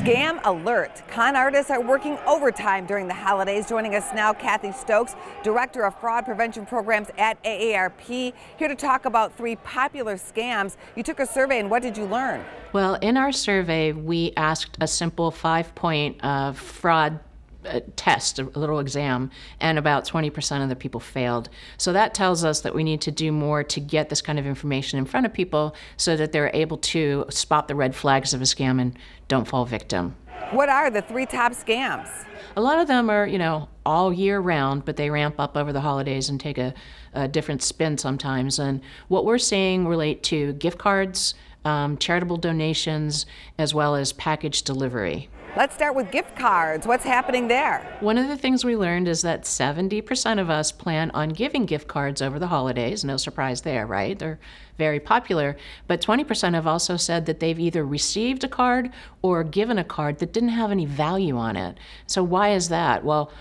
Scam alert. Con artists are working overtime during the holidays. Joining us now, Kathy Stokes, Director of Fraud Prevention Programs at AARP, here to talk about 3 popular scams. You took a survey, and what did you learn? Well, in our survey, we asked a simple 5-point fraud test, a little exam, and about 20% of the people failed. So that tells us that we need to do more to get this kind of information in front of people so that they're able to spot the red flags of a scam and don't fall victim. What are the 3 top scams? A lot of them are, all year round, but they ramp up over the holidays and take a different spin sometimes. And what we're seeing relate to gift cards, charitable donations, as well as package delivery. Let's start with gift cards. What's happening there? One of the things we learned is that 70% of us plan on giving gift cards over the holidays. No surprise there, right? They're very popular. But 20% have also said that they've either received a card or given a card that didn't have any value on it. So why is that? Well,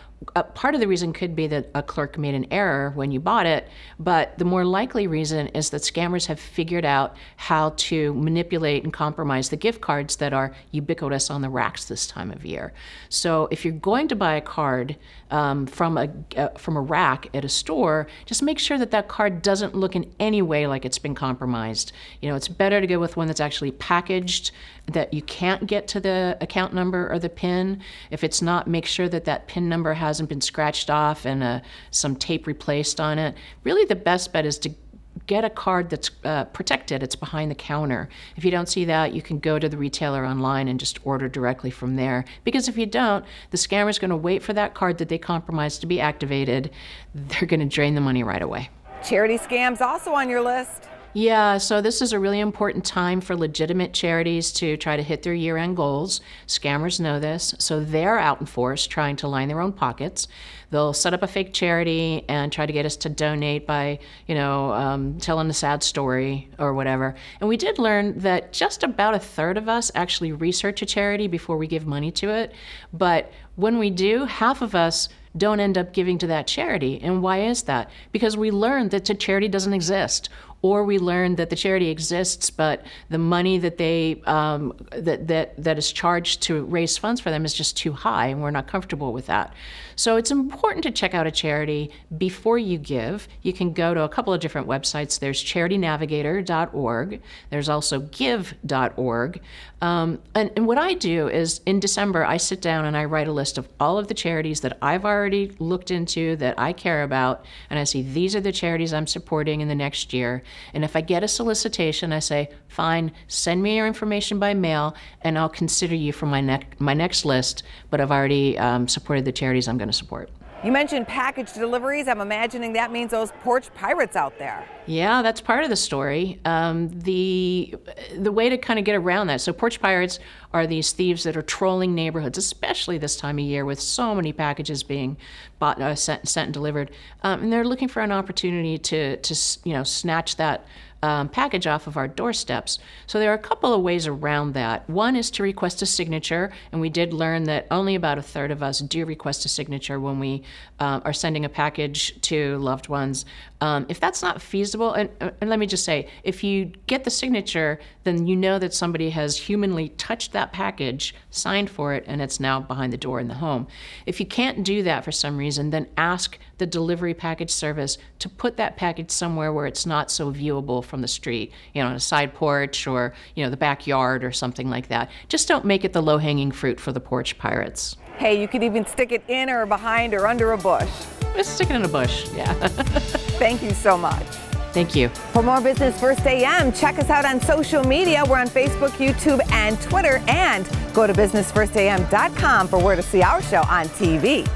part of the reason could be that a clerk made an error when you bought it, but the more likely reason is that scammers have figured out how to manipulate and compromise the gift cards that are ubiquitous on the racks this time of year. So if you're going to buy a card from a rack at a store, just make sure that that card doesn't look in any way like it's been compromised. It's better to go with one that's actually packaged, that you can't get to the account number or the PIN. If it's not, make sure that that PIN number hasn't been scratched off and some tape replaced on it. Really, the best bet is to get a card that's protected. It's behind the counter. If you don't see that, you can go to the retailer online and just order directly from there. Because if you don't, the scammer's going to wait for that card that they compromised to be activated. They're going to drain the money right away. Charity scams also on your list. Yeah, so this is a really important time for legitimate charities to try to hit their year-end goals. Scammers know this, so they're out in force trying to line their own pockets. They'll set up a fake charity and try to get us to donate by, telling a sad story or whatever. And we did learn that just about a third of us actually research a charity before we give money to it. But when we do, half of us don't end up giving to that charity. And why is that? Because we learned that the charity doesn't exist, or we learned that the charity exists, but the money that they that is charged to raise funds for them is just too high, and we're not comfortable with that. So it's important to check out a charity before you give. You can go to a couple of different websites. There's charitynavigator.org. There's also give.org. And what I do is in December, I sit down and I write a list of all of the charities that I've already looked into that I care about. And I say, these are the charities I'm supporting in the next year. And if I get a solicitation, I say, fine, send me your information by mail and I'll consider you for my next list. But I've already supported the charities I'm going to support. You mentioned package deliveries. I'm imagining that means those porch pirates out there. Yeah, that's part of the story. The way to kind of get around that. So porch pirates are these thieves that are trolling neighborhoods, especially this time of year with so many packages being bought, sent and delivered. And they're looking for an opportunity to snatch that package off of our doorsteps. So there are a couple of ways around that. One is to request a signature, and we did learn that only about a third of us do request a signature when we are sending a package to loved ones. If that's not feasible, and let me just say, if you get the signature, then you know that somebody has humanly touched that package, signed for it, and it's now behind the door in the home. If you can't do that for some reason, then ask the delivery package service to put that package somewhere where it's not so viewable from the street, on a side porch or, the backyard or something like that. Just don't make it the low-hanging fruit for the porch pirates. Hey, you could even stick it in or behind or under a bush. Just stick it in a bush, yeah. Thank you so much. Thank you. For more Business First AM, check us out on social media. We're on Facebook, YouTube, and Twitter. And go to businessfirstam.com for where to see our show on TV.